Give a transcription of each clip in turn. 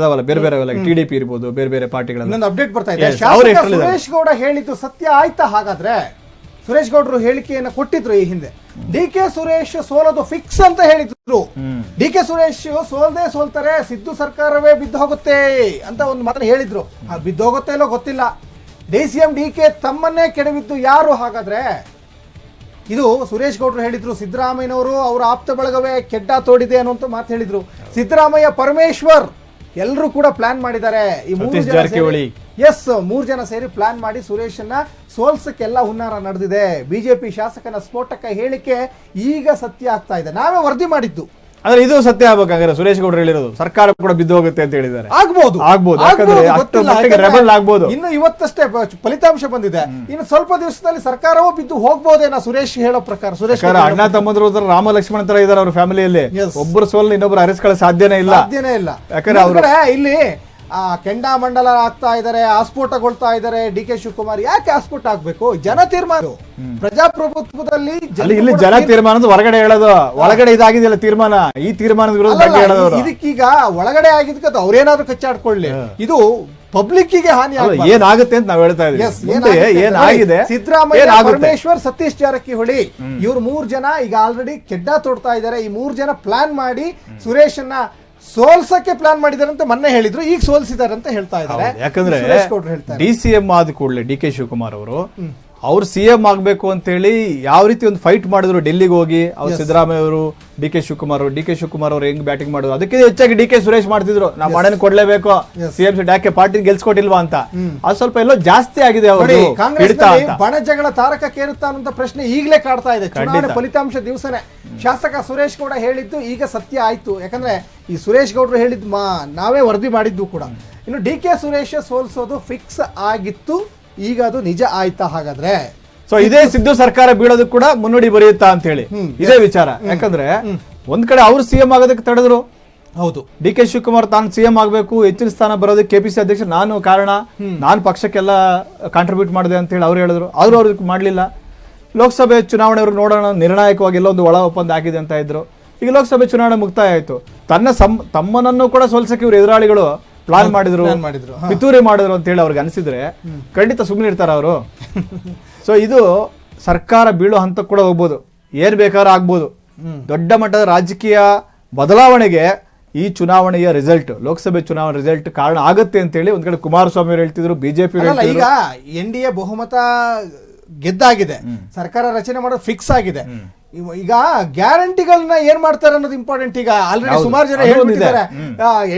ಬೇರೆ ಬೇರೆ ಟಿಡಿಪಿ ಇರ್ಬೋದು, ಬೇರೆ ಬೇರೆ ಪಾರ್ಟಿಗಳ ಇನ್ನೊಂದು ಅಪ್ಡೇಟ್ ಬರ್ತಾ ಇದೆ. ಸುರೇಶ್ ಗೌಡ ಹೇಳಿದ್ದು ಸತ್ಯ ಆಯ್ತಾ? ಹಾಗಾದ್ರೆ ಸುರೇಶ್ ಗೌಡರು ಹೇಳಿಕೆಯನ್ನು ಕೊಟ್ಟಿದ್ರು ಈ ಹಿಂದೆ. ಡಿ ಕೆ ಸುರೇಶ್ ಸೋಲೋದು ಫಿಕ್ಸ್ ಅಂತ ಹೇಳಿದ್ರು. ಡಿ ಕೆ ಸುರೇಶ್ ಸೋಲ್ತಾರೆ, ಸಿದ್ದು ಸರ್ಕಾರವೇ ಬಿದ್ದು ಹೋಗುತ್ತೆ ಅಂತ ಒಂದು ಮಾತನ್ನ ಹೇಳಿದ್ರು. ಬಿದ್ದು ಹೋಗುತ್ತೆ ಇಲ್ಲೋ ಗೊತ್ತಿಲ್ಲ. DCM DK ತಮ್ಮನ್ನೇ ಕೆಡವಿದ್ದು ಯಾರು? ಹಾಗಾದ್ರೆ ಇದು ಸುರೇಶ್ ಗೌಡರು ಹೇಳಿದ್ರು. ಸಿದ್ದರಾಮಯ್ಯನವರು ಅವರ ಆಪ್ತ ಬಳಗವೇ ಕೆಡ್ಡ ತೋಡಿದೆ ಅನ್ನುವಂತ ಮಾತು ಹೇಳಿದ್ರು. ಸಿದ್ದರಾಮಯ್ಯ, ಪರಮೇಶ್ವರ್ ಎಲ್ಲರೂ ಕೂಡ ಪ್ಲಾನ್ ಮಾಡಿದ್ದಾರೆ. ಈ ಮೂರು ಜನ ಸೇರಿ ಪ್ಲಾನ್ ಮಾಡಿ ಸುರೇಶನ್ನ ಸೋಲ್ಸಕ್ಕೆಲ್ಲ ಹುನ್ನಾರ ನಡೆದಿದೆ. ಬಿಜೆಪಿ ಶಾಸಕನ ಸ್ಫೋಟಕ ಹೇಳಿಕೆ ಈಗ ಸತ್ಯ ಆಗ್ತಾ ಇದೆ. ನಾವೇ ವರದಿ ಮಾಡಿದ್ದು. ಆದ್ರೆ ಇದು ಸತ್ಯ ಆಗ್ಬೇಕಾದ್ರೆ ಸುರೇಶ್ ಗೌಡರು ಹೇಳಿರೋದು ಸರ್ಕಾರ ಕೂಡ ಬಿದ್ದು ಹೋಗುತ್ತೆ ಅಂತ ಹೇಳಿದ್ದಾರೆ. ಆಗ್ಬಹುದು. ಇನ್ನು ಇವತ್ತಷ್ಟೇ ಫಲಿತಾಂಶ ಬಂದಿದೆ. ಇನ್ನು ಸ್ವಲ್ಪ ದಿವಸದಲ್ಲಿ ಸರ್ಕಾರವೂ ಬಿದ್ದು ಹೋಗ್ಬಹುದೇನೋ ಸುರೇಶ್ ಹೇಳೋ ಪ್ರಕಾರ. ಸುರೇಶ್ ಅಣ್ಣ ತಮ್ಮಂದ್ರು ರಾಮ ಲಕ್ಷ್ಮಣ ತರ ಇದಾರೆ ಅವ್ರ ಫ್ಯಾಮಿಲಿಯಲ್ಲಿ. ಒಬ್ಬರು ಸೋಲ್ ಇನ್ನೊಬ್ರು ಅರಸ್ಕೊಳ್ಳೋ ಸಾಧ್ಯನೇ ಇಲ್ಲ. ಯಾಕಂದ್ರೆ ಅವ್ರ ಇಲ್ಲಿ ಕೆಂಡಾಮಂಡಲ ಆಗ್ತಾ ಇದಾರೆ, ಆಸ್ಫೋಟಗೊಳ್ತಾ ಇದಾರೆ. ಡಿ ಕೆ ಶಿವಕುಮಾರ್ ಯಾಕೆ ಆಸ್ಫೋಟ ಆಗ್ಬೇಕು? ಜನ ತೀರ್ಮಾನ. ಪ್ರಜಾಪ್ರಭುತ್ವದಲ್ಲಿ ಇಲ್ಲಿ ಜನ ತೀರ್ಮಾನದ ಹೊರಗಡೆ ಹೇಳೋದು, ಒಳಗಡೆ ಇದಾಗಿದೆಯಲ್ಲ ತೀರ್ಮಾನ, ಈ ತೀರ್ಮಾನದ ವಿರುದ್ಧ ಇದಕ್ಕೀಗ ಒಳಗಡೆ ಆಗಿದ್ದಕ್ಕೆ ಅವ್ರೇನಾದ್ರು ಕಚ್ಚಾಡ್ಕೊಳ್ಳಿ, ಇದು ಪಬ್ಲಿಕ್ ಗೆ ಹಾನಿ ಏನಾಗುತ್ತೆ ಅಂತ ನಾವ್ ಹೇಳ್ತಾ ಇದ್ದೀವಿ. ಏನಾಗಿದೆ? ಸಿದ್ದರಾಮಯ್ಯ, ಪರಮೇಶ್ವರ್, ಸತೀಶ್ ಜಾರಕಿಹೊಳಿ ಇವ್ರು 3 ಜನ ಈಗ ಆಲ್ರೆಡಿ ಕೆಡ್ಡ ತೋಡ್ತಾ ಇದ್ದಾರೆ. ಈ 3 ಜನ ಪ್ಲಾನ್ ಮಾಡಿ ಸುರೇಶನ್ನ ಸೋಲ್ಸಕ್ಕೆ ಪ್ಲಾನ್ ಮಾಡಿದಾರೆ ಅಂತ ಮೊನ್ನೆ ಹೇಳಿದ್ರು. ಈಗ ಸೋಲ್ಸಿದಾರೆ ಅಂತ ಹೇಳ್ತಾ ಇದ್ದಾರೆ. ಯಾಕಂದ್ರೆ DCM ಆದ ಕೂಡಲೇ ಡಿ ಕೆ ಶಿವಕುಮಾರ್ ಅವರು ಅವ್ರು CM ಆಗ್ಬೇಕು ಅಂತ ಹೇಳಿ ಯಾವ ರೀತಿ ಒಂದು ಫೈಟ್ ಮಾಡಿದ್ರು ಡೆಲ್ಲಿಗೆ ಹೋಗಿ. ಅವ್ರು ಸಿದ್ದರಾಮಯ್ಯ ಅವರು, ಡಿ ಕೆ ಶಿವಕುಮಾರ್ ಅವರು ಹೆಂಗ್ ಬ್ಯಾಟಿಂಗ್ ಮಾಡೋದು, ಅದಕ್ಕೆ ಹೆಚ್ಚಾಗಿ ಡಿ ಕೆ ಸುರೇಶ್ ಮಾಡ್ತಿದ್ರು. ನಾವು ಮಾಡನ್ ಕೊಡ್ಲೇಬೇಕು, CM ಸೀಟ್ ಯಾಕೆ ಪಾರ್ಟಿ ಗೆಲ್ಸ್ಕೊಟ್ಟಿಲ್ವಾ ಅಂತ. ಅದು ಸ್ವಲ್ಪ ಎಲ್ಲೋ ಜಾಸ್ತಿ ಆಗಿದೆ. ಬಣ ಜಗಳ ತಾರಕಕ್ಕೇರುತ್ತಾ ಅನ್ನೋ ಪ್ರಶ್ನೆ ಈಗಲೇ ಕಾಡ್ತಾ ಇದೆ. ಚುನಾವಣೆ ಫಲಿತಾಂಶ ದಿವಸನೇ ಶಾಸಕ ಸುರೇಶ್ ಗೌಡ ಹೇಳಿದ್ದು ಈಗ ಸತ್ಯ ಆಯ್ತು. ಯಾಕಂದ್ರೆ ಈ ಸುರೇಶ್ ಗೌಡರು ಹೇಳಿದ್ ನಾವೇ ವರದಿ ಮಾಡಿದ್ದು ಕೂಡ. ಇನ್ನು ಡಿ ಕೆ ಸುರೇಶ್ ಸೋಲ್ಸೋದು ಫಿಕ್ಸ್ ಆಗಿತ್ತು, ಈಗ ಅದು ನಿಜ ಆಯ್ತಾ? ಹಾಗಾದ್ರೆ ಸೊ ಇದೇ ಸಿದ್ದು ಸರ್ಕಾರ ಬೀಳೋದು ಕೂಡ ಮುನ್ನುಡಿ ಬರೆಯುತ್ತಾ ಅಂತ ಹೇಳಿ ಇದೇ ವಿಚಾರ. ಯಾಕಂದ್ರೆ ಒಂದ್ ಕಡೆ ಅವ್ರು CM ಆಗೋದಕ್ಕೆ ತಡೆದ್ರು. ಹೌದು, ಡಿ ಕೆ ಶಿವಕುಮಾರ್ ತಾನು CM ಆಗ್ಬೇಕು, ಹೆಚ್ಚಿನ ಸ್ಥಾನ ಬರೋದಕ್ಕೆ KPC ಅಧ್ಯಕ್ಷ ನಾನು ಕಾರಣ, ನಾನು ಪಕ್ಷಕ್ಕೆಲ್ಲ ಕಾಂಟ್ರಿಬ್ಯೂಟ್ ಮಾಡಿದೆ ಅಂತ ಹೇಳಿ ಅವ್ರು ಹೇಳಿದ್ರು. ಆದ್ರೂ ಅವ್ರಿಗೆ ಮಾಡ್ಲಿಲ್ಲ. ಲೋಕಸಭೆ ಚುನಾವಣೆಯವ್ರು ನೋಡೋಣ, ನಿರ್ಣಾಯಕವಾಗಿ ಎಲ್ಲೊಂದು ಒಳ ಒಪ್ಪಂದ ಆಗಿದೆ ಅಂತ ಇದ್ರು. ಈಗ ಲೋಕಸಭೆ ಚುನಾವಣೆ ಮುಕ್ತಾಯ ಆಯ್ತು. ತಮ್ಮನನ್ನು ಕೂಡ ಸೋಲ್ಸಕ್ಕೆ ಇವ್ರು ಎದುರಾಳಿಗಳು ಪ್ಲಾನ್ ಮಾಡಿದ್ರು, ಪಿತೂರಿ ಮಾಡಿದ್ರು ಅಂತ ಹೇಳಿ ಅವ್ರಿಗೆ ಅನಿಸಿದ್ರೆ ಖಂಡಿತ ಸುಮ್ಮನೆ ಇರ್ತಾರ ಅವರು. ಸೊ ಇದು ಸರ್ಕಾರ ಬೀಳೋ ಹಂತ ಕೂಡ ಹೋಗ್ಬೋದು, ಏನ್ ಬೇಕಾದ್ರೂ ಆಗ್ಬೋದು. ದೊಡ್ಡ ಮಟ್ಟದ ರಾಜಕೀಯ ಬದಲಾವಣೆಗೆ ಈ ಚುನಾವಣೆಯ ರಿಸಲ್ಟ್, ಲೋಕಸಭೆ ಚುನಾವಣೆ ರಿಸಲ್ಟ್ ಕಾರಣ ಆಗತ್ತೆ ಅಂತ ಹೇಳಿ ಒಂದ್ ಕಡೆ ಕುಮಾರಸ್ವಾಮಿ ಅವರು ಹೇಳ್ತಿದ್ರು, ಬಿಜೆಪಿ ಈಗ NDA ಬಹುಮತ ಗೆದ್ದಾಗಿದೆ, ಸರ್ಕಾರ ರಚನೆ ಮಾಡೋದು ಫಿಕ್ಸ್ ಆಗಿದೆ. ಈಗ ಗ್ಯಾರಂಟಿಗಳನ್ನ ಏನ್ ಮಾಡ್ತಾರೆ ಅನ್ನೋದು ಇಂಪಾರ್ಟೆಂಟ್. ಈಗ ಆಲ್ರೆಡಿ ಸುಮಾರು ಜನ ಹೇಳ್ತಿದ್ದಾರೆ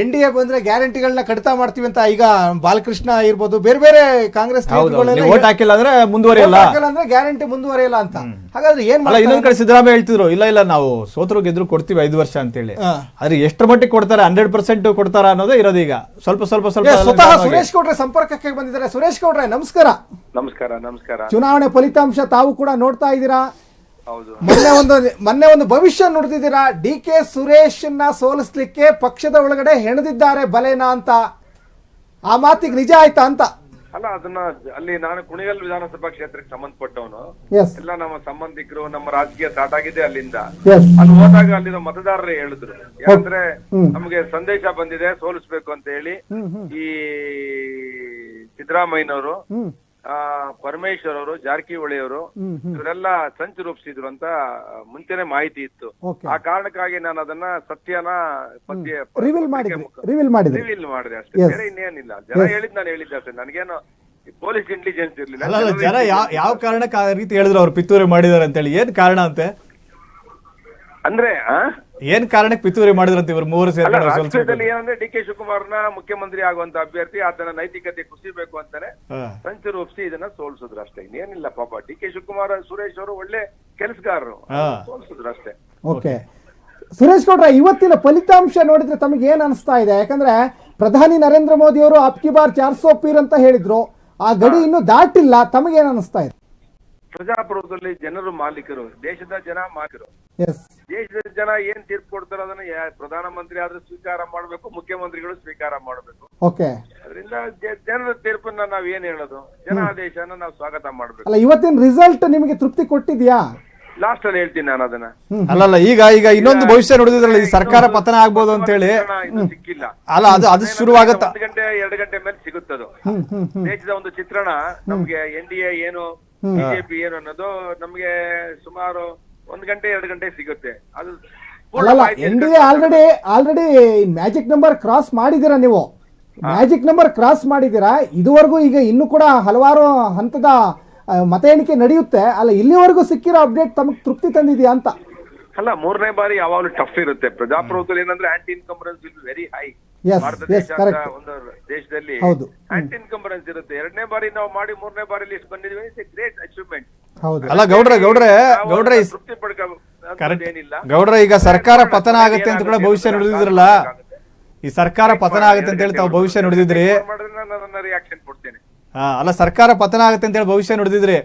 NDA ಬಂದ್ರೆ ಗ್ಯಾರಂಟಿಗಳನ್ನ ಕಡಿತ ಮಾಡ್ತೀವಿ ಅಂತ. ಈಗ ಬಾಲಕೃಷ್ಣ ಇರ್ಬೋದು, ಬೇರೆ ಬೇರೆ ಕಾಂಗ್ರೆಸ್ ಅಂದ್ರೆ ಮುಂದುವರಿಯಲ್ಲ ಅಂದ್ರೆ ಗ್ಯಾರಂಟಿ ಮುಂದುವರಿಯಲ್ಲ ಅಂತ. ಹಾಗಾದ್ರೆ ಏನ್ ಇನ್ನೊಂದ್ ಕಡೆ ಸಿದ್ದರಾಮಯ್ಯ ಹೇಳ್ತಿದ್ರು, ಇಲ್ಲ ನಾವು ಸೋತರು ಗೆದ್ರು ಕೊಡ್ತೀವಿ 5 ವರ್ಷ ಅಂತ ಹೇಳಿ. ಆದ್ರೆ ಎಷ್ಟರ ಮಟ್ಟಿಗೆ ಕೊಡ್ತಾರೆ, 100% ಕೊಡ್ತಾರ ಅನ್ನೋದೇ ಇರೋದು. ಈಗ ಸ್ವಲ್ಪ ಸ್ವತಃ ಸುರೇಶ್ ಗೌಡ್ರೆ ಸಂಪರ್ಕಕ್ಕೆ ಬಂದಿದ್ದಾರೆ. ಸುರೇಶ್ ಗೌಡ್ರೆ ನಮಸ್ಕಾರ. ನಮಸ್ಕಾರ. ಚುನಾವಣೆ ಫಲಿತಾಂಶ ತಾವು ಕೂಡ ನೋಡ್ತಾ ಇದ್ದೀರಾ. ಮೊನ್ನೆ ಒಂದು ಭವಿಷ್ಯ ನುಡಿದಿದ್ದೀರಾ. ಡಿ ಕೆ ಸುರೇಶ್ ಸೋಲಿಸ್ಲಿಕ್ಕೆ ಪಕ್ಷದ ಒಳಗಡೆ ಹೆಣದಿದ್ದಾರೆ ಬಲೇನಾ ಅಂತ. ಆ ಮಾತಿಗೆ ನಿಜ ಆಯ್ತಾ ಅಂತ? ಅಲ್ಲ, ಅದನ್ನ ಅಲ್ಲಿ ನಾನು ಕುಣಿಗಲ್ ವಿಧಾನಸಭಾ ಕ್ಷೇತ್ರಕ್ಕೆ ಸಂಬಂಧಪಟ್ಟವನು. ಎಲ್ಲ ನಮ್ಮ ಸಂಬಂಧಿಕರು, ನಮ್ಮ ರಾಜಕೀಯ ಸ್ಟಾರ್ಟ್ ಆಗಿದೆ ಅಲ್ಲಿಂದ. ಅಲ್ಲಿ ಹೋದಾಗ ಅಲ್ಲಿನ ಮತದಾರರು ಹೇಳಿದ್ರು, ಯಾಕಂದ್ರೆ ನಮಗೆ ಸಂದೇಶ ಬಂದಿದೆ ಸೋಲಿಸ್ಬೇಕು ಅಂತ ಹೇಳಿ. ಈ ಸಿದ್ದರಾಮಯ್ಯನವರು, ಪರಮೇಶ್ವರ್ ಅವರು, ಜಾರಕಿಹೊಳಿ ಅವರು ಇವರೆಲ್ಲ ಸಂಚು ರೂಪಿಸಿದ್ರು ಅಂತ ಮುಂಚೆನೆ ಮಾಹಿತಿ ಇತ್ತು. ಆ ಕಾರಣಕ್ಕಾಗಿ ನಾನು ಅದನ್ನ ಸತ್ಯನ ರಿವೀಲ್ ಮಾಡಿದೆ ಅಷ್ಟೇ, ಬೇರೆ ಇನ್ನೇನಿಲ್ಲ. ಜನ ಹೇಳಿದ್ ನಾನು ಹೇಳಿದ್ದೆ ಅಷ್ಟೇ, ನನಗೇನು ಪೊಲೀಸ್ ಇಂಟೆಲಿಜೆನ್ಸ್ ಇರ್ಲಿಲ್ಲ. ಜನ ಯಾವ ಕಾರಣಕ್ಕೆ ಆ ರೀತಿ ಹೇಳಿದ್ರು ಅವ್ರು ಪಿತೂರಿ ಮಾಡಿದಾರೆ ಅಂತ ಹೇಳಿ? ಏನ್ ಕಾರಣ ಅಂತೆ? ಅಂದ್ರೆ ಏನ್ ಕಾರಣಕ್ಕೆ ಪಿತೂರಿ ಮಾಡಿದ್ರಂತ ಇವರು 3 ರಾಷ್ಟ್ರದಲ್ಲಿ ಏನಂದ್ರೆ ಡಿ ಕೆ ಶಿವಕುಮಾರ್ನ ಮುಖ್ಯಮಂತ್ರಿ ಆಗುವಂತ ಅಭ್ಯರ್ಥಿ, ಆತನ ನೈತಿಕತೆ ಕುಸಿಬೇಕು ಅಂತಾನೆ ಸಂಚು ರೂಪಿಸಿ ಇದನ್ನ ಸೋಲ್ಸಿದ್ರು ಅಷ್ಟೇ, ಇನ್ನೇನಿಲ್ಲ. ಪಾಪ ಡಿ ಕೆ ಶಿವಕುಮಾರ್, ಸುರೇಶ್ ಅವರು ಒಳ್ಳೆ ಕೆಲಸಗಾರರು, ಸೋಲ್ಸಿದ್ರು ಅಷ್ಟೇ. ಓಕೆ ಸುರೇಶ್ ಗೌಡ್ರ, ಇವತ್ತಿನ ಫಲಿತಾಂಶ ನೋಡಿದ್ರೆ ತಮಗೆ ಏನ್ ಅನಿಸ್ತಾ ಇದೆ? ಯಾಕಂದ್ರೆ ಪ್ರಧಾನಿ ನರೇಂದ್ರ ಮೋದಿ ಅವರು ಅಬ್ಕಿ ಬಾರ್ 400 ಪೀರ್ ಅಂತ ಹೇಳಿದ್ರು, ಆ ಗಡಿ ಇನ್ನೂ ದಾಟಿಲ್ಲ. ತಮಗೇನ್ ಅನಿಸ್ತಾ ಇದೆ? ಪ್ರಜಾಪ್ರಭುತ್ವದಲ್ಲಿ ಜನರು ಮಾಲೀಕರು, ದೇಶದ ಜನ ಮಾಲೀಕರು. ದೇಶದ ಜನ ಏನ್ ತೀರ್ಪು ಕೊಡ್ತಾರೋ ಅದನ್ನ ಪ್ರಧಾನಮಂತ್ರಿ ಆದ್ರೂ ಸ್ವೀಕಾರ ಮಾಡ್ಬೇಕು, ಮುಖ್ಯಮಂತ್ರಿಗಳು ಸ್ವೀಕಾರ ಮಾಡ್ಬೇಕು. ಅದರಿಂದ ಜನರ ತೀರ್ಪನ್ನ ನಾವ್ ಏನ್ ಹೇಳೋದು, ಜನ ಆದೇಶನ ನಾವು ಸ್ವಾಗತ ಮಾಡ್ಬೇಕು. ಇವತ್ತಿನ ರಿಸಲ್ಟ್ ನಿಮಗೆ ತೃಪ್ತಿ ಕೊಟ್ಟಿದ್ಯಾ? ಲಾಸ್ಟ್ ಅಲ್ಲಿ ಹೇಳ್ತೀನಿ ನಾನು ಅದನ್ನ. ಅಲ್ಲಲ್ಲ ಈಗ ಇನ್ನೊಂದು ಭವಿಷ್ಯ ನುಡಿದಿದ್ರಲ್ಲ, ಈ ಸರ್ಕಾರ ಪತನ ಆಗ್ಬೋದು ಅಂತ ಹೇಳಿ. ಇನ್ನು ಸಿಕ್ಕಿಲ್ಲ. ಅಲ್ಲ ಅದು ಶುರುವಾಗತ್ತ 1 ಗಂಟೆ 2 ಗಂಟೆ ಮೇಲೆ ಸಿಗುತ್ತದು. ದೇಶದ ಒಂದು ಚಿತ್ರಣ ನಮ್ಗೆ NDA ಏನು ಬಿಜೆಪಿ ಏನು ಅನ್ನೋದು ನಮ್ಗೆ ಸುಮಾರು 1 ಗಂಟೆ 2 ಗಂಟೆ ಸಿಗುತ್ತೆ. ಅದು ಅಲ್ಲಲ್ಲ, NDA already magic number cross ಮಾಡಿದೀರಾ ನೀವು. ಮ್ಯಾಜಿಕ್ ನಂಬರ್ ಕ್ರಾಸ್ ಮಾಡಿದೀರಾ. ಇದುವರೆಗೂ ಈಗ ಇನ್ನೂ ಕೂಡ ಹಲವಾರು ಹಂತದ ಮತ ಎಣಿಕೆ ನಡೆಯುತ್ತೆ ಅಲ್ಲ, ಇಲ್ಲಿವರೆಗೂ ಸಿಕ್ಕಿರೋ ಅಪ್ಡೇಟ್ ತಮಗೆ ತೃಪ್ತಿ ತಂದಿದ್ಯಾ ಅಂತ? ಅಲ್ಲ, 3ನೇ ಬಾರಿ ಯಾವಾಗಲೂ ಟಫ್ ಇರುತ್ತೆ ಪ್ರಜಾಪ್ರಭುತ್ವದಲ್ಲಿ. ಏನಂದ್ರೆ anti incumbency will very high. ಭಾರತ ದೇಶ ಅಂತ ಒಂದು ದೇಶದಲ್ಲಿ ಆಂಟಿ ಇನ್ಕಂಬರೆನ್ಸ್ ಇರುತ್ತೆ. 2ನೇ ಬಾರಿ ನಾವು ಮಾಡಿ 3ನೇ ಬಾರಿ ಲಿಸ್ಟ್ ಬಂದಿದ್ವಿ. It's A great achievement. ಅಲ್ಲ ಗೌಡ್ರೆ ತೃಪ್ತಿ ಪಡ್ಕೊಳ್ಳೋದೇನಿಲ್ಲ. ಗೌಡ್ರೆ ಈಗ ಸರ್ಕಾರ ಪತನ ಆಗುತ್ತೆ ಅಂತ ಕೂಡ ಭವಿಷ್ಯ ನುಡಿದಿದ್ರಲ್ಲ, ಈ ಸರ್ಕಾರ ಪತನ ಆಗುತ್ತೆ ಅಂತ ಹೇಳಿ ತಾವು ಭವಿಷ್ಯ ನುಡಿದಿದ್ರಿ. ನನ್ನ ರಿಯಾಕ್ಷನ್ ಕೊಡ್ತೇನೆ. ಅಲ್ಲ, ಸರ್ಕಾರ ಪತನ ಆಗುತ್ತೆ ಅಂತ ಹೇಳಿ ಭವಿಷ್ಯ ನುಡಿದಿದ್ರಿ.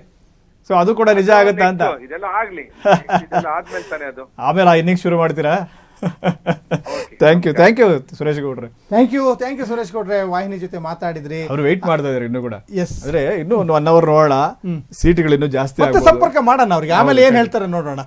ಸೊ ಅದು ಕೂಡ ನಿಜ ಆಗುತ್ತೆ ಅಂತ. ಇದೆಲ್ಲ ಆಗ್ಲಿ, ಇದೆಲ್ಲ ಆದ್ಮೇಲೆ ತಾನೇ ಅದು. ಆಮೇಲೆ ಆ ಇನ್ನಿಂಗ್ ಶುರು ಮಾಡ್ತೀರಾ? ಥ್ಯಾಂಕ್ ಯು ಸುರೇಶ್ ಗೌಡ್ರೆ. ಥ್ಯಾಂಕ್ ಯು ಸುರೇಶ್ ಗೌಡ್ರೆ, ವಾಹಿನಿ ಜೊತೆ ಮಾತಾಡಿದ್ರಿ. ಅವ್ರು ವೆಯ್ಟ್ ಮಾಡ್ತಾ ಇದಾರೆ ಇನ್ನು ಕೂಡ. ಅಂದ್ರೆ ಇನ್ನು 1 hour ನೋಡೋಣ, ಸೀಟ್ಗಳು ಇನ್ನೂ ಜಾಸ್ತಿ ಸಂಪರ್ಕ ಮಾಡೋಣ ಅವ್ರಿಗೆ, ಆಮೇಲೆ ಏನ್ ಹೇಳ್ತಾರೆ ನೋಡೋಣ.